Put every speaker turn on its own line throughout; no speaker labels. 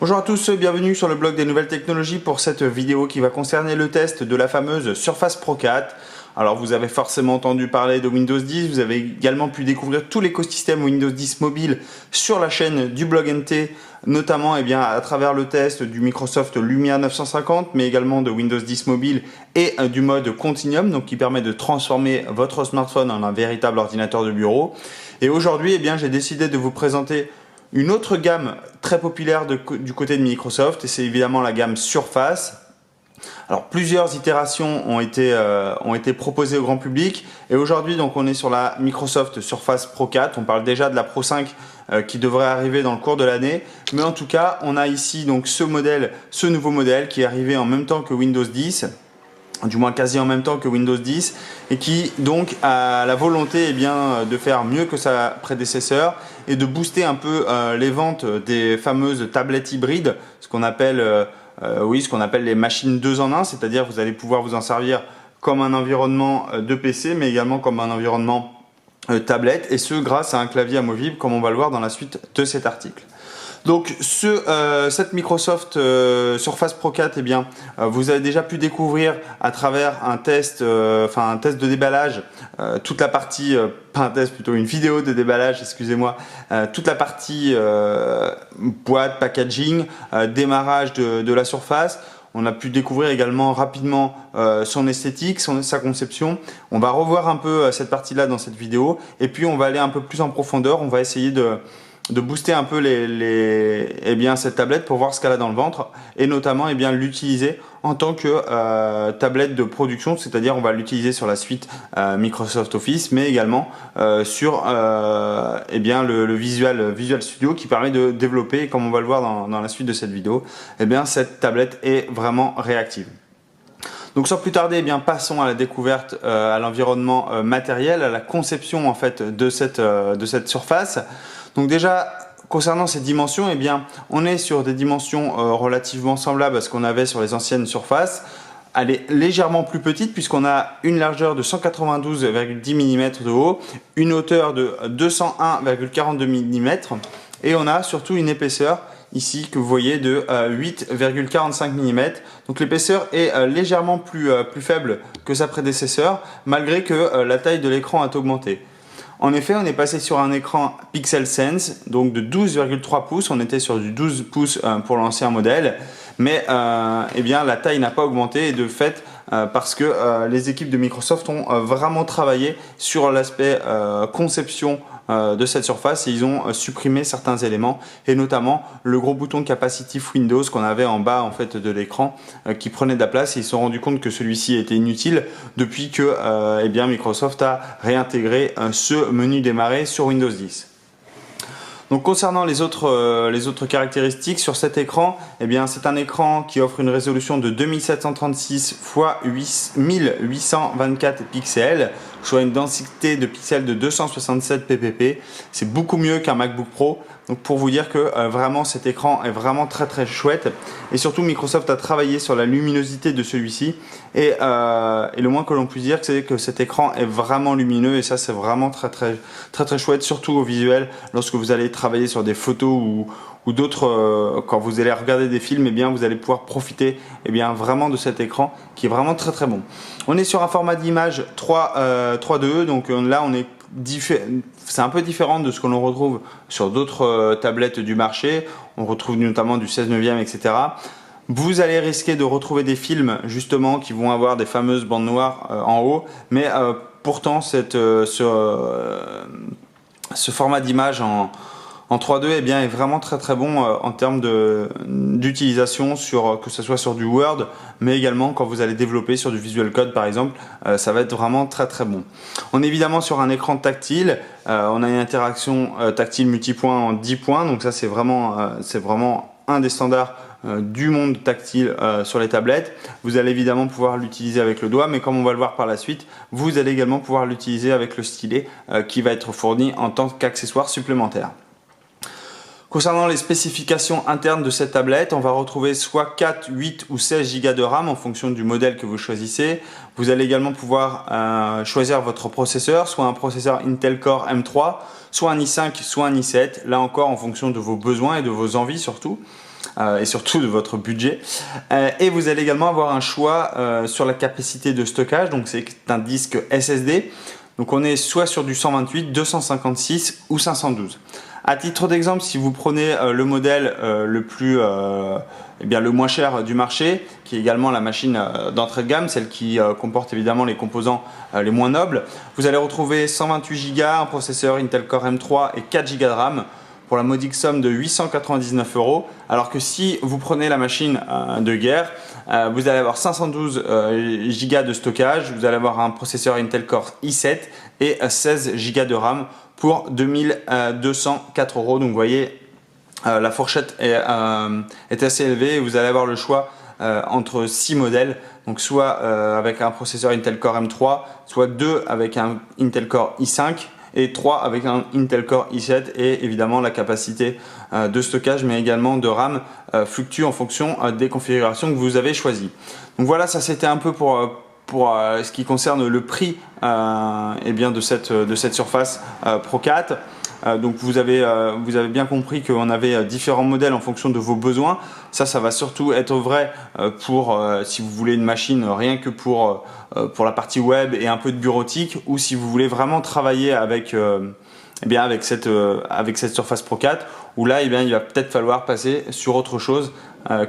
Bonjour à tous, bienvenue sur le blog des nouvelles technologies pour cette vidéo qui va concerner le test de la fameuse Surface Pro 4. Alors vous avez forcément entendu parler de Windows 10, vous avez également pu découvrir tout l'écosystème Windows 10 mobile sur la chaîne du blog NT, notamment à travers le test du Microsoft Lumia 950, mais également de Windows 10 mobile et du mode Continuum, donc qui permet de transformer votre smartphone en un véritable ordinateur de bureau. Et aujourd'hui, j'ai décidé de vous présenter une autre gamme très populaire du côté de Microsoft, et c'est évidemment la gamme Surface. Alors plusieurs itérations ont été proposées au grand public, et aujourd'hui donc on est sur la Microsoft Surface Pro 4. On parle déjà de la Pro 5 qui devrait arriver dans le cours de l'année, mais en tout cas on a ici donc ce nouveau modèle qui est arrivé en même temps que Windows 10. Du moins quasi en même temps que Windows 10, et qui donc a la volonté de faire mieux que sa prédécesseur et de booster un peu les ventes des fameuses tablettes hybrides, ce qu'on appelle les machines 2 en 1, c'est-à-dire vous allez pouvoir vous en servir comme un environnement de PC, mais également comme un environnement tablette, et ce grâce à un clavier amovible, comme on va le voir dans la suite de cet article. Donc cette Microsoft Surface Pro 4, vous avez déjà pu découvrir à travers un test de déballage, toute la partie, pas un test, plutôt une vidéo de déballage, excusez-moi, toute la partie boîte, packaging, démarrage de la Surface. On a pu découvrir également rapidement son esthétique, sa conception. On va revoir un peu cette partie-là dans cette vidéo, et puis on va aller un peu plus en profondeur. On va essayer de booster un peu cette tablette pour voir ce qu'elle a dans le ventre, et notamment l'utiliser en tant que tablette de production, c'est-à-dire on va l'utiliser sur la suite Microsoft Office, mais également sur le Visual Studio, qui permet de développer, comme on va le voir dans la suite de cette vidéo, cette tablette est vraiment réactive. Donc sans plus tarder, passons à la découverte, à l'environnement matériel, à la conception en fait de cette surface. Donc déjà, concernant ces dimensions, on est sur des dimensions relativement semblables à ce qu'on avait sur les anciennes surfaces. Elle est légèrement plus petite puisqu'on a une largeur de 192,10 mm de haut, une hauteur de 201,42 mm, et on a surtout une épaisseur ici que vous voyez de 8,45 mm. Donc l'épaisseur est légèrement plus faible que sa prédécesseur, malgré que la taille de l'écran a augmenté. En effet, on est passé sur un écran Pixel Sense, donc de 12,3 pouces. On était sur du 12 pouces pour l'ancien modèle, mais la taille n'a pas augmenté, et de fait, parce que les équipes de Microsoft ont vraiment travaillé sur l'aspect conception de cette surface, et ils ont supprimé certains éléments, et notamment le gros bouton Capacitive Windows qu'on avait en bas en fait de l'écran, qui prenait de la place, et ils se sont rendus compte que celui-ci était inutile depuis que Microsoft a réintégré ce menu démarrer sur Windows 10. Donc concernant les autres caractéristiques sur cet écran, c'est un écran qui offre une résolution de 2736 x 1824 pixels, soit une densité de pixels de 267 ppp. C'est beaucoup mieux qu'un MacBook Pro. Donc pour vous dire que vraiment cet écran est vraiment très chouette, et surtout Microsoft a travaillé sur la luminosité de celui-ci, et le moins que l'on puisse dire, c'est que cet écran est vraiment lumineux, et ça c'est vraiment très chouette, surtout au visuel lorsque vous allez travailler sur des photos ou d'autres, quand vous allez regarder des films, vous allez pouvoir profiter vraiment de cet écran qui est vraiment très bon. On est sur un format d'image 3:2, donc là on est c'est un peu différent de ce que l'on retrouve sur d'autres tablettes du marché. On retrouve notamment du 16/9, etc. Vous allez risquer de retrouver des films justement qui vont avoir des fameuses bandes noires en haut, mais pourtant ce format d'image en 3.2 eh bien, est vraiment très bon en termes d'utilisation, que ce soit sur du Word, mais également quand vous allez développer sur du Visual Code par exemple, ça va être vraiment très bon. On est évidemment sur un écran tactile, on a une interaction tactile multipoint en 10 points, donc ça c'est vraiment un des standards du monde tactile sur les tablettes. Vous allez évidemment pouvoir l'utiliser avec le doigt, mais comme on va le voir par la suite, vous allez également pouvoir l'utiliser avec le stylet qui va être fourni en tant qu'accessoire supplémentaire. Concernant les spécifications internes de cette tablette, on va retrouver soit 4, 8 ou 16 Go de RAM en fonction du modèle que vous choisissez. Vous allez également pouvoir choisir votre processeur, soit un processeur Intel Core M3, soit un i5, soit un i7, là encore en fonction de vos besoins et de vos envies surtout. Et surtout de votre budget. Et vous allez également avoir un choix sur la capacité de stockage, donc c'est un disque SSD. Donc on est soit sur du 128, 256 ou 512. À titre d'exemple, si vous prenez le modèle le moins cher du marché, qui est également la machine d'entrée de gamme, celle qui comporte évidemment les composants les moins nobles, vous allez retrouver 128 Go, un processeur Intel Core M3 et 4 Go de RAM pour la modique somme de 899 €, alors que si vous prenez la machine de guerre, vous allez avoir 512 Go de stockage, vous allez avoir un processeur Intel Core i7 et 16 Go de RAM pour 2204 €. Donc vous voyez, la fourchette est assez élevée et vous allez avoir le choix entre 6 modèles, donc soit avec un processeur Intel Core M3, soit 2 avec un Intel Core i5 et 3 avec un Intel Core i7, et évidemment la capacité de stockage mais également de RAM fluctue en fonction des configurations que vous avez choisies. Donc voilà, ça c'était un peu pour ce qui concerne le prix de cette Surface Pro 4. Donc vous avez bien compris qu'on avait différents modèles en fonction de vos besoins. Ça va surtout être vrai si vous voulez une machine rien que pour la partie web et un peu de bureautique, ou si vous voulez vraiment travailler avec cette Surface Pro 4, où là il va peut-être falloir passer sur autre chose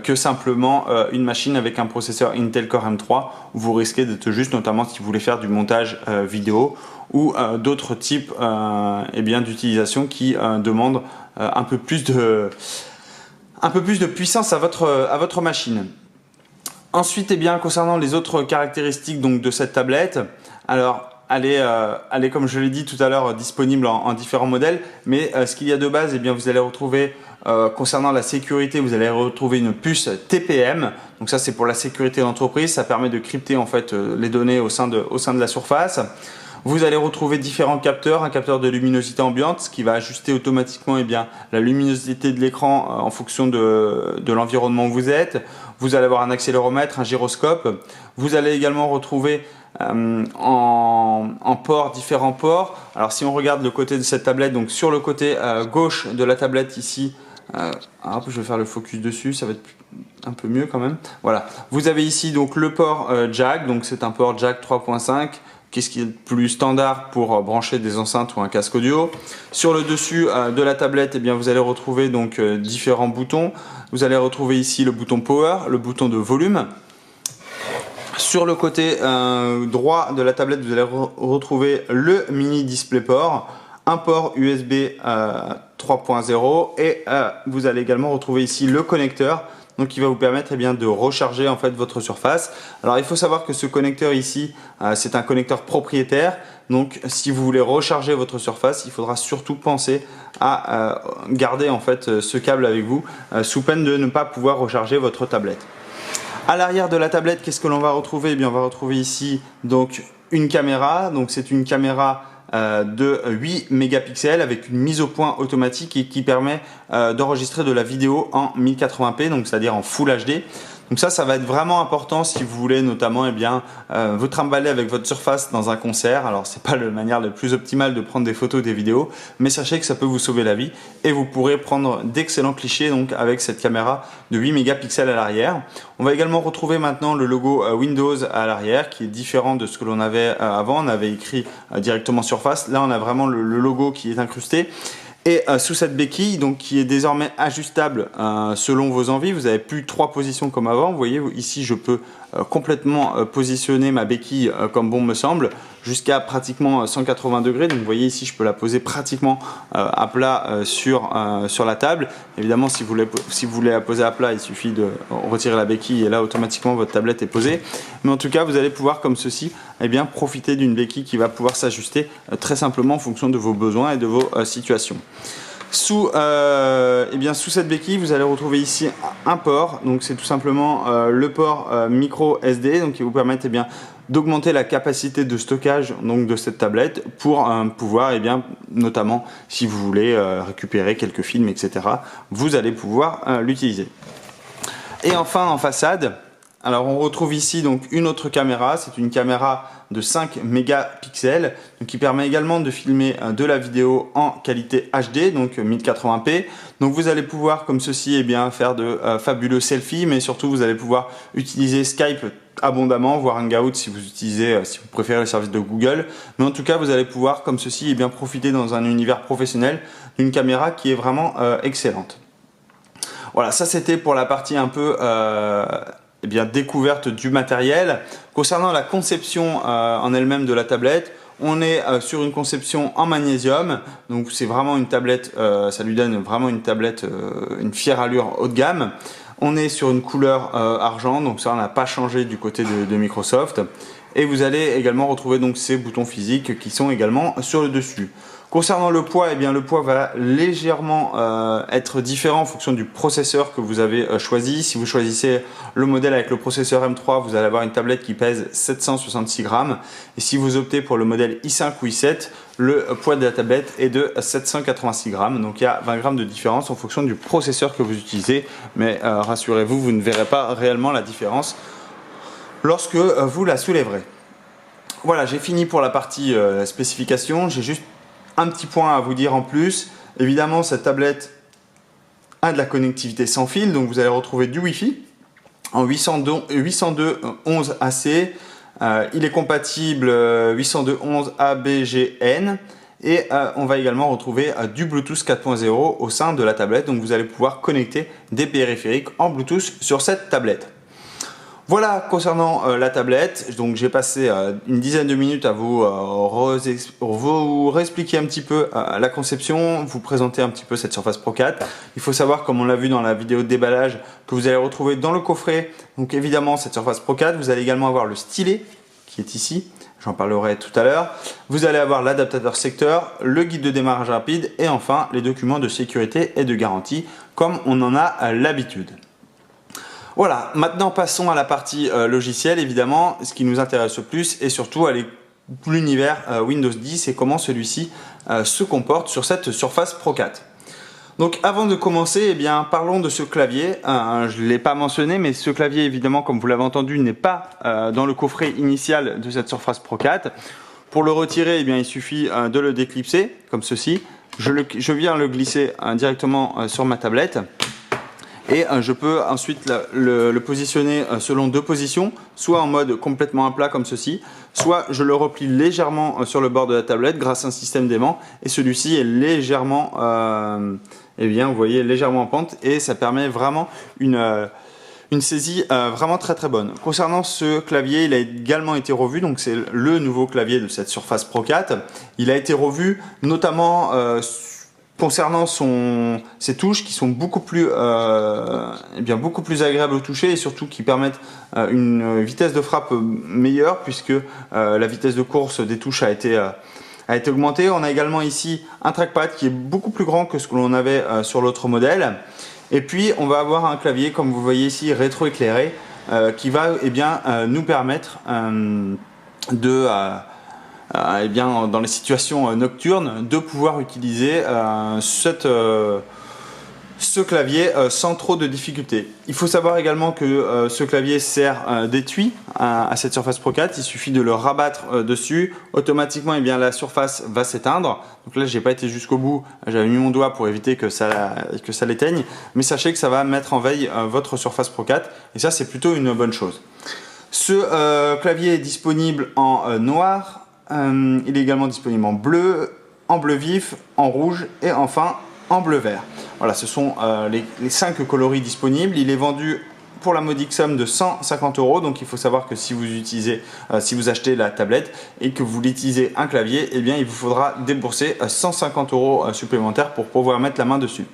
que simplement une machine avec un processeur Intel Core M3, où vous risquez d'être juste, notamment si vous voulez faire du montage vidéo ou d'autres types d'utilisation qui demandent un peu plus de puissance à votre machine. Ensuite, concernant les autres caractéristiques donc, de cette tablette, alors elle est, comme je l'ai dit tout à l'heure, disponible en différents modèles, mais ce qu'il y a de base, vous allez retrouver, concernant la sécurité, vous allez retrouver une puce TPM. Donc ça, c'est pour la sécurité d'entreprise, ça permet de crypter en fait les données au sein de la surface. Vous allez retrouver différents capteurs, un capteur de luminosité ambiante qui va ajuster automatiquement la luminosité de l'écran en fonction de l'environnement où vous êtes. Vous allez avoir un accéléromètre, un gyroscope. Vous allez également retrouver différents ports. Alors si on regarde le côté de cette tablette, donc sur le côté gauche de la tablette ici, je vais faire le focus dessus, ça va être un peu mieux quand même. Voilà, vous avez ici donc le port jack, donc c'est un port jack 3.5. Qu'est-ce qui est le plus standard pour brancher des enceintes ou un casque audio. Sur le dessus de la tablette, vous allez retrouver donc différents boutons. Vous allez retrouver ici le bouton power, le bouton de volume. Sur le côté droit de la tablette, vous allez retrouver le mini DisplayPort, un port USB 3.0 et vous allez également retrouver ici le connecteur, donc qui va vous permettre de recharger en fait votre Surface. Alors il faut savoir que ce connecteur ici, c'est un connecteur propriétaire, donc si vous voulez recharger votre Surface, il faudra surtout penser à garder en fait ce câble avec vous, sous peine de ne pas pouvoir recharger votre tablette. À l'arrière de la tablette, qu'est-ce que l'on va retrouver? On va retrouver ici donc une caméra, donc c'est une caméra de 8 mégapixels avec une mise au point automatique et qui permet d'enregistrer de la vidéo en 1080p, donc c'est-à-dire en Full HD. Donc ça va être vraiment important si vous voulez notamment vous trimballer avec votre Surface dans un concert. Alors c'est pas la manière la plus optimale de prendre des photos, des vidéos, mais sachez que ça peut vous sauver la vie et vous pourrez prendre d'excellents clichés donc avec cette caméra de 8 mégapixels à l'arrière. On va également retrouver maintenant le logo Windows à l'arrière qui est différent de ce que l'on avait avant. On avait écrit directement Surface. Là on a vraiment le logo qui est incrusté. Et sous cette béquille, donc qui est désormais ajustable selon vos envies, vous n'avez plus 3 positions comme avant. Vous voyez ici, je peux complètement positionner ma béquille comme bon me semble, jusqu'à pratiquement 180 degrés. Donc vous voyez ici, je peux la poser pratiquement à plat sur la table. Évidemment, si vous voulez la poser à plat, il suffit de retirer la béquille et là automatiquement votre tablette est posée. Mais en tout cas, vous allez pouvoir comme ceci profiter d'une béquille qui va pouvoir s'ajuster très simplement en fonction de vos besoins et de vos situations. Sous cette béquille, vous allez retrouver ici un port. Donc c'est tout simplement le port micro SD, donc qui vous permet d'augmenter la capacité de stockage donc, de cette tablette pour pouvoir, notamment si vous voulez récupérer quelques films, etc., vous allez pouvoir l'utiliser. Et enfin en façade, alors on retrouve ici donc une autre caméra, c'est une caméra de 5 mégapixels donc qui permet également de filmer de la vidéo en qualité HD, donc 1080p. Donc vous allez pouvoir comme ceci faire de fabuleux selfies, mais surtout vous allez pouvoir utiliser Skype abondamment, voire Hangout si vous préférez le service de Google. Mais en tout cas vous allez pouvoir comme ceci profiter dans un univers professionnel d'une caméra qui est vraiment excellente. Voilà, ça c'était pour la partie un peu découverte du matériel. Concernant la conception en elle-même de la tablette, on est sur une conception en magnésium, donc c'est vraiment une tablette, ça lui donne vraiment une tablette, une fière allure haut de gamme. On est sur une couleur argent, donc ça on n'a pas changé du côté de Microsoft. Et vous allez également retrouver donc ces boutons physiques qui sont également sur le dessus. Concernant le poids, le poids va légèrement être différent en fonction du processeur que vous avez choisi. Si vous choisissez le modèle avec le processeur M3, vous allez avoir une tablette qui pèse 766 grammes. Et si vous optez pour le modèle i5 ou i7, le poids de la tablette est de 786 grammes. Donc il y a 20 grammes de différence en fonction du processeur que vous utilisez. Mais rassurez-vous, vous ne verrez pas réellement la différence lorsque vous la soulèverez. Voilà, j'ai fini pour la partie spécification. J'ai juste un petit point à vous dire en plus. Évidemment, cette tablette a de la connectivité sans fil, donc vous allez retrouver du Wi-Fi en 802.11ac. Il est compatible 802.11abgn et on va également retrouver du Bluetooth 4.0 au sein de la tablette. Donc vous allez pouvoir connecter des périphériques en Bluetooth sur cette tablette. Voilà concernant la tablette, donc j'ai passé une dizaine de minutes à vous réexpliquer un petit peu la conception, vous présenter un petit peu cette Surface Pro 4. Il faut savoir, comme on l'a vu dans la vidéo de déballage, que vous allez retrouver dans le coffret, donc évidemment cette Surface Pro 4, vous allez également avoir le stylet qui est ici, j'en parlerai tout à l'heure. Vous allez avoir l'adaptateur secteur, le guide de démarrage rapide et enfin les documents de sécurité et de garantie comme on en a l'habitude. Voilà, maintenant passons à la partie logicielle, évidemment, ce qui nous intéresse le plus et surtout à l'univers Windows 10 et comment celui-ci se comporte sur cette Surface Pro 4. Donc avant de commencer, parlons de ce clavier. Je ne l'ai pas mentionné, mais ce clavier, évidemment, comme vous l'avez entendu, n'est pas dans le coffret initial de cette Surface Pro 4. Pour le retirer, il suffit de le déclipser, comme ceci. Je viens le glisser directement sur ma tablette. Et je peux ensuite le positionner selon deux positions, soit en mode complètement à plat comme ceci, soit je le replie légèrement sur le bord de la tablette grâce à un système d'aimant et celui-ci est légèrement, vous voyez, légèrement en pente et ça permet vraiment une saisie vraiment très très bonne. Concernant ce clavier, il a également été revu, donc c'est le nouveau clavier de cette Surface Pro 4. Il a été revu notamment concernant ses touches qui sont beaucoup plus agréables au toucher et surtout qui permettent une vitesse de frappe meilleure puisque la vitesse de course des touches a été augmentée. On a également ici un trackpad qui est beaucoup plus grand que ce que l'on avait sur l'autre modèle. Et puis on va avoir un clavier comme vous voyez ici rétroéclairé qui va nous permettre dans les situations nocturnes de pouvoir utiliser ce clavier sans trop de difficultés. Il faut savoir également que ce clavier sert d'étui à cette Surface Pro 4. Il suffit de le rabattre dessus. Automatiquement, la surface va s'éteindre. Donc là, j'ai pas été jusqu'au bout. J'avais mis mon doigt pour éviter que ça l'éteigne. Mais sachez que ça va mettre en veille votre Surface Pro 4. Et ça, c'est plutôt une bonne chose. Ce clavier est disponible en noir. Il est également disponible en bleu vif, en rouge et enfin en bleu vert. Voilà, ce sont les 5 coloris disponibles. Il est vendu pour la modique somme de 150 €. Donc il faut savoir que si vous utilisez, si vous achetez la tablette et que vous utilisez un clavier, eh bien il vous faudra débourser 150 € supplémentaires pour pouvoir mettre la main dessus.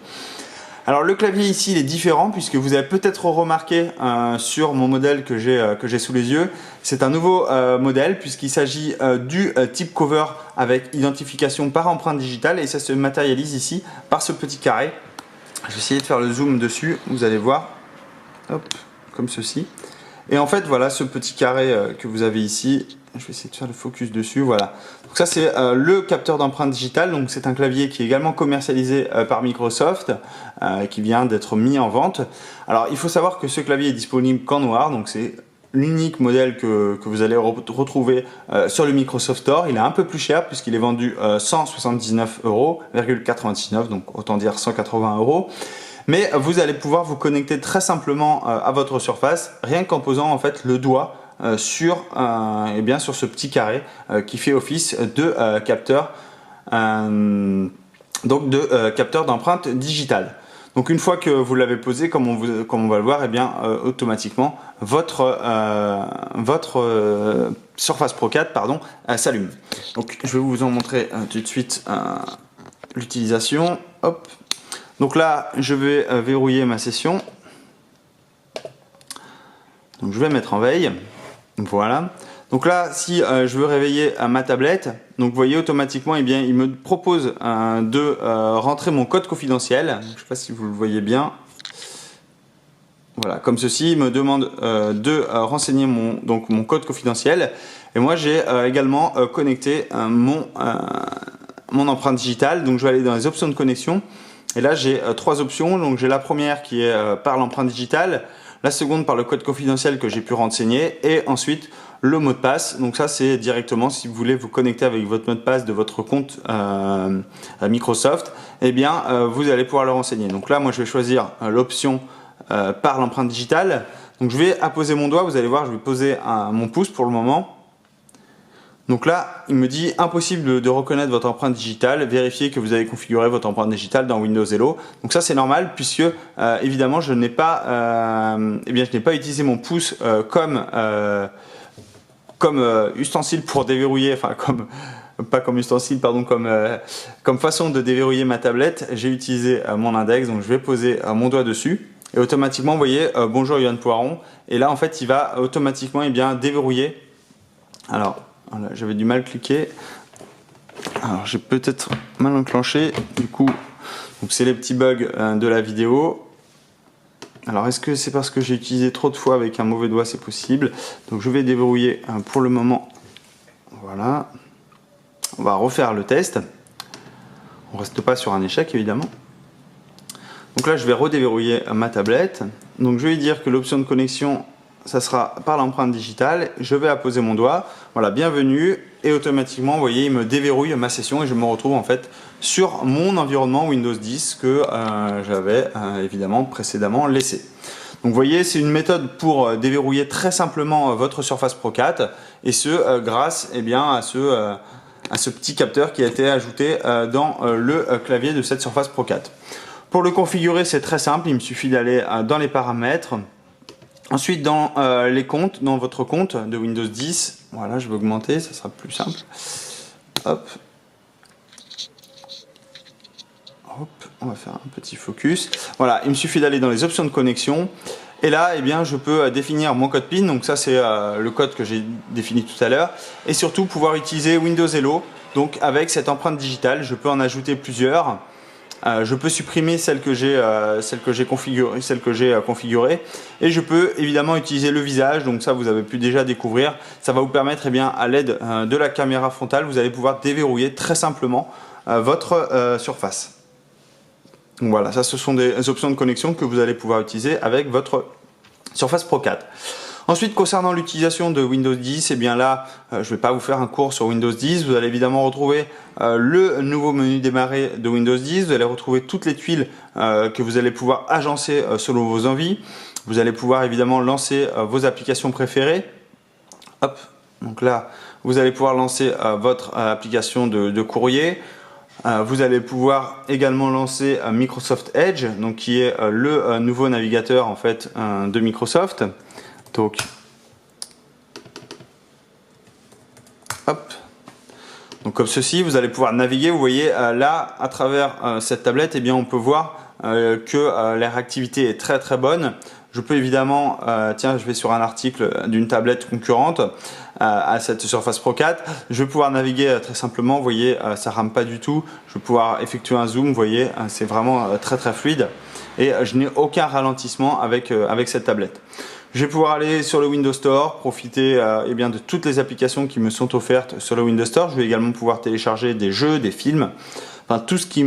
Alors le clavier ici il est différent puisque vous avez peut-être remarqué sur mon modèle que j'ai sous les yeux, c'est un nouveau modèle puisqu'il s'agit du type cover avec identification par empreinte digitale et ça se matérialise ici par ce petit carré. Je vais essayer de faire le zoom dessus, vous allez voir, hop, comme ceci. Et en fait voilà ce petit carré que vous avez ici, je vais essayer de faire le focus dessus, voilà. Donc ça c'est le capteur d'empreinte digitale, donc c'est un clavier qui est également commercialisé par Microsoft, qui vient d'être mis en vente. Alors il faut savoir que ce clavier est disponible qu'en noir, donc c'est l'unique modèle que vous allez retrouver sur le Microsoft Store. Il est un peu plus cher puisqu'il est vendu 179,99 €, donc autant dire 180 €. Mais vous allez pouvoir vous connecter très simplement à votre Surface, rien qu'en posant en fait le doigt sur ce petit carré qui fait office de capteur, capteur d'empreinte digitale. Donc une fois que vous l'avez posé, comme on va le voir, eh bien automatiquement votre Surface Pro 4 s'allume. Donc je vais vous en montrer tout de suite l'utilisation. Hop. Donc là, je vais verrouiller ma session. Donc je vais mettre en veille. Voilà. Donc là, si je veux réveiller ma tablette, donc vous voyez automatiquement, eh bien, il me propose de rentrer mon code confidentiel. Je ne sais pas si vous le voyez bien. Voilà, comme ceci, il me demande de renseigner mon code confidentiel. Et moi, j'ai également connecté mon empreinte digitale. Donc je vais aller dans les options de connexion. Et là, j'ai trois options. Donc j'ai la première qui est par l'empreinte digitale, la seconde par le code confidentiel que j'ai pu renseigner, et ensuite le mot de passe. Donc ça, c'est directement si vous voulez vous connecter avec votre mot de passe de votre compte Microsoft, eh bien vous allez pouvoir le renseigner. Donc là, moi, je vais choisir l'option par l'empreinte digitale. Donc je vais apposer mon doigt. Vous allez voir, je vais poser mon pouce pour le moment. Donc là, il me dit impossible de reconnaître votre empreinte digitale, vérifiez que vous avez configuré votre empreinte digitale dans Windows Hello. Donc ça c'est normal puisque évidemment je n'ai pas, utilisé mon pouce comme ustensile pour déverrouiller, enfin comme façon de déverrouiller ma tablette. J'ai utilisé mon index, donc je vais poser mon doigt dessus. Et automatiquement, vous voyez, bonjour Yoann Poiron. Et là en fait il va automatiquement déverrouiller. Alors, voilà, j'avais du mal cliquer. Alors j'ai peut-être mal enclenché. Du coup, c'est les petits bugs de la vidéo. Alors est-ce que c'est parce que j'ai utilisé trop de fois avec un mauvais doigt? C'est possible. Donc je vais déverrouiller pour le moment. Voilà. On va refaire le test. On reste pas sur un échec évidemment. Donc là je vais redéverrouiller ma tablette. Donc je vais dire que l'option de connexion, ça sera par l'empreinte digitale. Je vais apposer mon doigt. Voilà, bienvenue. Et automatiquement, vous voyez, il me déverrouille ma session et je me retrouve en fait sur mon environnement Windows 10 que j'avais évidemment précédemment laissé. Donc vous voyez, c'est une méthode pour déverrouiller très simplement votre Surface Pro 4 et ce grâce à ce petit capteur qui a été ajouté dans le clavier de cette Surface Pro 4. Pour le configurer, c'est très simple. Il me suffit d'aller dans les paramètres. Ensuite, dans les comptes, dans votre compte de Windows 10, voilà, je vais augmenter, ça sera plus simple. Hop. Hop, on va faire un petit focus. Voilà, il me suffit d'aller dans les options de connexion. Et là, eh bien, je peux définir mon code PIN. Donc ça, c'est le code que j'ai défini tout à l'heure. Et surtout, pouvoir utiliser Windows Hello. Donc avec cette empreinte digitale, je peux en ajouter plusieurs. Je peux supprimer celle que j'ai configurée et je peux évidemment utiliser le visage. Donc ça, vous avez pu déjà découvrir. Ça va vous permettre, à l'aide de la caméra frontale, vous allez pouvoir déverrouiller très simplement votre surface. Donc voilà, ça ce sont des options de connexion que vous allez pouvoir utiliser avec votre Surface Pro 4. Ensuite, concernant l'utilisation de Windows 10, je ne vais pas vous faire un cours sur Windows 10. Vous allez évidemment retrouver le nouveau menu démarrer de Windows 10. Vous allez retrouver toutes les tuiles que vous allez pouvoir agencer selon vos envies. Vous allez pouvoir évidemment lancer vos applications préférées. Hop, donc là, vous allez pouvoir lancer votre application de courrier. Vous allez pouvoir également lancer Microsoft Edge, donc qui est le nouveau navigateur en fait de Microsoft. Donc, hop. Donc comme ceci, vous allez pouvoir naviguer. Vous voyez là, à travers cette tablette, eh bien, on peut voir que la réactivité est très très bonne. Je peux évidemment, tiens, je vais sur un article d'une tablette concurrente à cette Surface Pro 4. Je vais pouvoir naviguer très simplement. Vous voyez, ça rame pas du tout. Je vais pouvoir effectuer un zoom. Vous voyez, c'est vraiment très très fluide. Et je n'ai aucun ralentissement avec cette tablette. Je vais pouvoir aller sur le Windows Store, profiter eh bien, de toutes les applications qui me sont offertes sur le Windows Store. Je vais également pouvoir télécharger des jeux, des films, enfin tout ce qui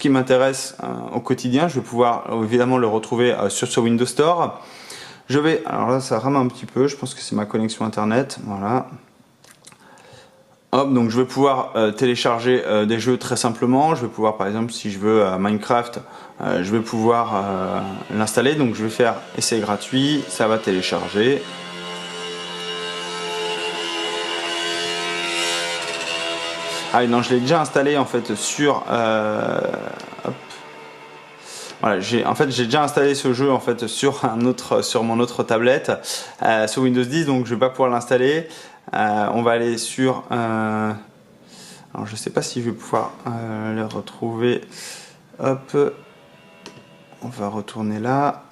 m'intéresse au quotidien. Je vais pouvoir évidemment le retrouver sur ce Windows Store. Alors là ça rame un petit peu, je pense que c'est ma connexion internet, voilà. Hop, donc je vais pouvoir télécharger des jeux très simplement. Je vais pouvoir, par exemple, si je veux Minecraft, je vais pouvoir l'installer. Donc je vais faire essai gratuit, ça va télécharger. Ah non, je l'ai déjà installé en fait sur. Hop. Voilà, j'ai déjà installé ce jeu en fait sur mon autre tablette sur Windows 10, donc je vais pas pouvoir l'installer. On va aller sur. Alors je sais pas si je vais pouvoir le retrouver. Hop, on va retourner là.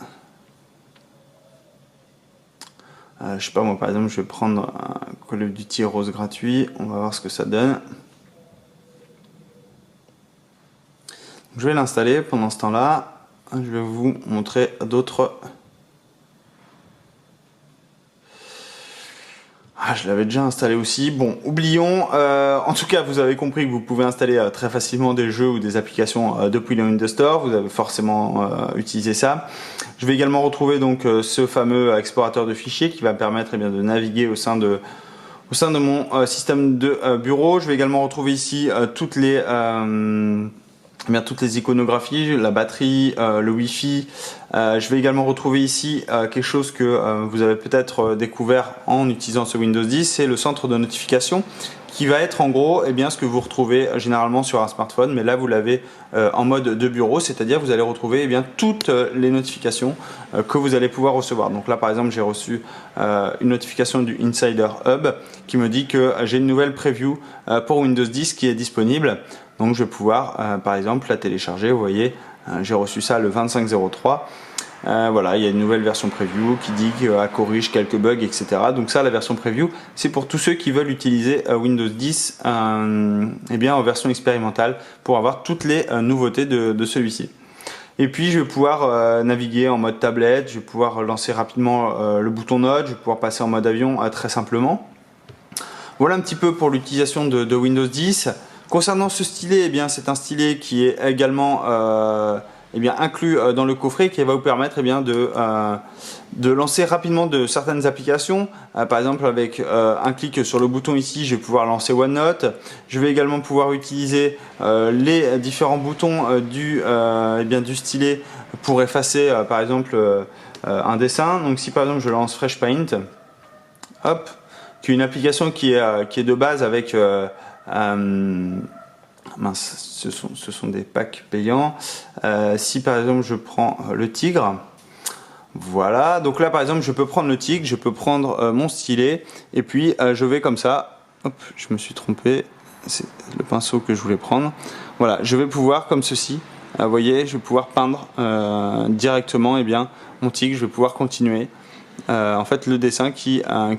Je sais pas moi, par exemple, je vais prendre un Call of Duty rose gratuit. On va voir ce que ça donne. Je vais l'installer. Pendant ce temps-là, je vais vous montrer d'autres. Je l'avais déjà installé aussi. Bon, oublions. En tout cas, vous avez compris que vous pouvez installer très facilement des jeux ou des applications depuis le Windows Store. Vous avez forcément utilisé ça. Je vais également retrouver donc ce fameux explorateur de fichiers qui va me permettre de naviguer au sein de mon système de bureau. Je vais également retrouver ici toutes les iconographies, la batterie, le Wi-Fi. Je vais également retrouver ici quelque chose que vous avez peut-être découvert en utilisant ce Windows 10, c'est le centre de notification qui va être en gros ce que vous retrouvez généralement sur un smartphone, mais là vous l'avez en mode de bureau, c'est-à-dire vous allez retrouver toutes les notifications que vous allez pouvoir recevoir. Donc là par exemple j'ai reçu une notification du Insider Hub qui me dit que j'ai une nouvelle preview pour Windows 10 qui est disponible. Donc je vais pouvoir par exemple la télécharger. Vous voyez, j'ai reçu ça le 25/03. Voilà, il y a une nouvelle version preview qui dit qu'elle corrige quelques bugs, etc. Donc ça, la version preview, c'est pour tous ceux qui veulent utiliser Windows 10 en version expérimentale pour avoir toutes les nouveautés de celui-ci. Et puis je vais pouvoir naviguer en mode tablette, je vais pouvoir lancer rapidement le bouton Note, je vais pouvoir passer en mode avion très simplement. Voilà un petit peu pour l'utilisation de Windows 10. Concernant ce stylet, c'est un stylet qui est également inclus dans le coffret qui va vous permettre de lancer rapidement de certaines applications. Par exemple avec un clic sur le bouton ici, je vais pouvoir lancer OneNote. Je vais également pouvoir utiliser les différents boutons du stylet pour effacer par exemple un dessin. Donc si par exemple je lance Fresh Paint, hop, qui est une application qui est de base avec ce sont des packs payants. Si par exemple je prends le tigre, voilà, donc là par exemple je peux prendre le tigre, je peux prendre mon stylet et puis je vais comme ça, hop, je me suis trompé, c'est le pinceau que je voulais prendre. Voilà, je vais pouvoir comme ceci, vous voyez, je vais pouvoir peindre directement mon tigre, je vais pouvoir continuer en fait le dessin qui a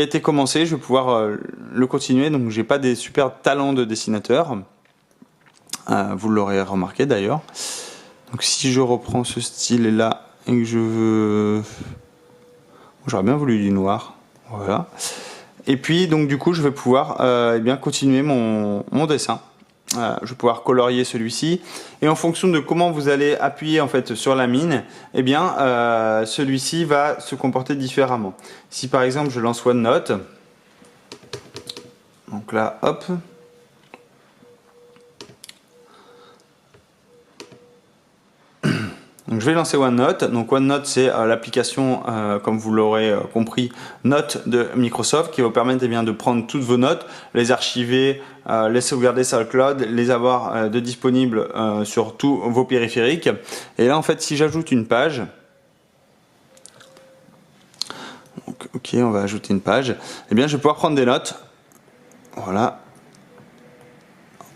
été commencé, je vais pouvoir le continuer. Donc j'ai pas des super talents de dessinateur, vous l'aurez remarqué d'ailleurs. Donc si je reprends ce style là et que je veux, j'aurais bien voulu du noir, voilà. Et puis donc du coup je vais pouvoir continuer mon dessin. Je vais pouvoir colorier celui-ci et en fonction de comment vous allez appuyer en fait sur la mine, celui-ci va se comporter différemment. Si par exemple je lance OneNote, donc là hop, Donc je vais lancer OneNote. Donc OneNote, c'est l'application, comme vous l'aurez compris, notes de Microsoft, qui va vous permettre de prendre toutes vos notes, les archiver, les sauvegarder sur le cloud, les avoir de disponibles sur tous vos périphériques. Et là, en fait, si j'ajoute une page, donc, ok, on va ajouter une page, eh bien, je vais pouvoir prendre des notes. Voilà.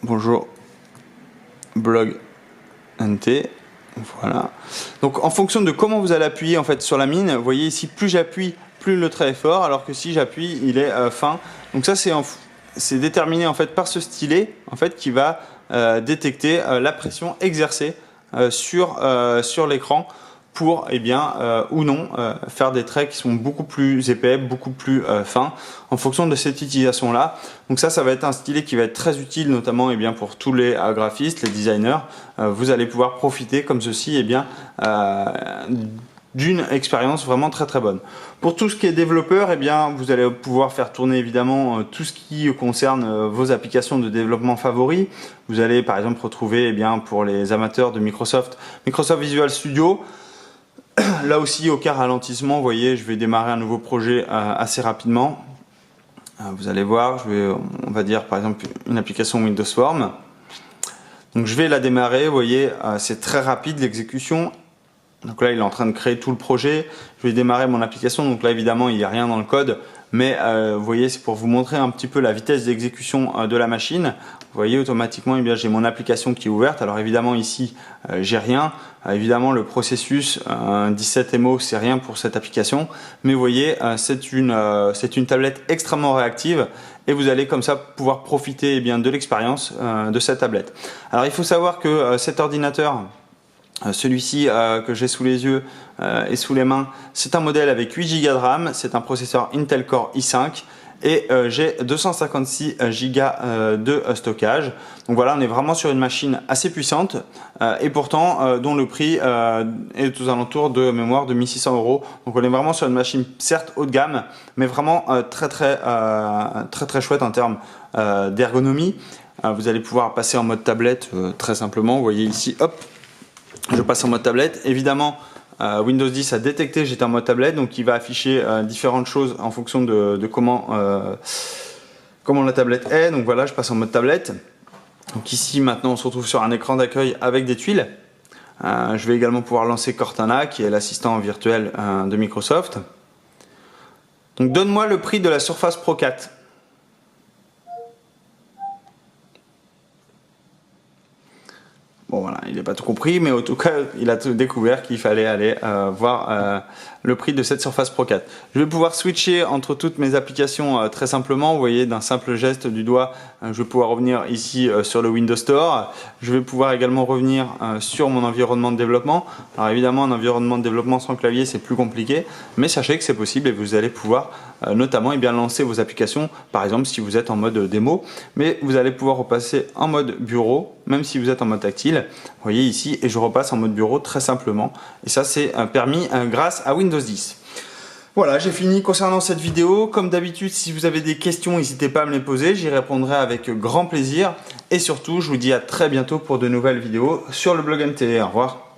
Bonjour, blog NT. Voilà. Donc en fonction de comment vous allez appuyer en fait sur la mine, vous voyez ici, plus j'appuie, plus le trait est fort, alors que si j'appuie, il est fin. Donc ça c'est déterminé en fait par ce stylet en fait qui va détecter la pression exercée sur l'écran pour ou non faire des traits qui sont beaucoup plus épais, beaucoup plus fins en fonction de cette utilisation là. Donc ça va être un stylet qui va être très utile notamment pour tous les graphistes, les designers. Vous allez pouvoir profiter comme ceci d'une expérience vraiment très très bonne. Pour tout ce qui est développeur, vous allez pouvoir faire tourner évidemment tout ce qui concerne vos applications de développement favoris. Vous allez par exemple retrouver pour les amateurs de Microsoft Visual Studio. Là aussi, aucun ralentissement, vous voyez, je vais démarrer un nouveau projet assez rapidement. Vous allez voir, on va dire par exemple une application Windows Form. Donc je vais la démarrer, vous voyez, c'est très rapide l'exécution. Donc là, il est en train de créer tout le projet. Je vais démarrer mon application. Donc là, évidemment, il n'y a rien dans le code. Mais vous voyez, c'est pour vous montrer un petit peu la vitesse d'exécution de la machine. Vous voyez, automatiquement, j'ai mon application qui est ouverte. Alors évidemment, ici, j'ai rien. Évidemment, le processus 17MO, c'est rien pour cette application. Mais vous voyez, c'est une tablette extrêmement réactive. Et vous allez comme ça pouvoir profiter de l'expérience de cette tablette. Alors, il faut savoir que cet ordinateur, celui-ci que j'ai sous les yeux et sous les mains, c'est un modèle avec 8 Go de RAM, c'est un processeur Intel Core i5 et j'ai 256 Go de stockage. Donc voilà, on est vraiment sur une machine assez puissante et pourtant dont le prix est aux alentours de mémoire de 1600 €. Donc on est vraiment sur une machine certes haut de gamme, mais vraiment très chouette en termes d'ergonomie. Vous allez pouvoir passer en mode tablette très simplement. Vous voyez ici, hop. Je passe en mode tablette. Évidemment, Windows 10 a détecté que j'étais en mode tablette, donc il va afficher différentes choses en fonction de comment la tablette est. Donc voilà, je passe en mode tablette. Donc ici, maintenant, on se retrouve sur un écran d'accueil avec des tuiles. Je vais également pouvoir lancer Cortana, qui est l'assistant virtuel de Microsoft. Donc donne-moi le prix de la Surface Pro 4. Bon voilà, il n'a pas tout compris, mais en tout cas, il a découvert qu'il fallait aller voir le prix de cette Surface Pro 4. Je vais pouvoir switcher entre toutes mes applications très simplement. Vous voyez, d'un simple geste du doigt, je vais pouvoir revenir ici sur le Windows Store. Je vais pouvoir également revenir sur mon environnement de développement. Alors évidemment, un environnement de développement sans clavier, c'est plus compliqué, mais sachez que c'est possible et vous allez pouvoir notamment lancer vos applications, par exemple si vous êtes en mode démo, mais vous allez pouvoir repasser en mode bureau, même si vous êtes en mode tactile. Vous voyez ici, et je repasse en mode bureau très simplement. Et ça, c'est permis grâce à Windows 10. Voilà, j'ai fini concernant cette vidéo. Comme d'habitude, si vous avez des questions, n'hésitez pas à me les poser. J'y répondrai avec grand plaisir. Et surtout, je vous dis à très bientôt pour de nouvelles vidéos sur le blog NT. Au revoir.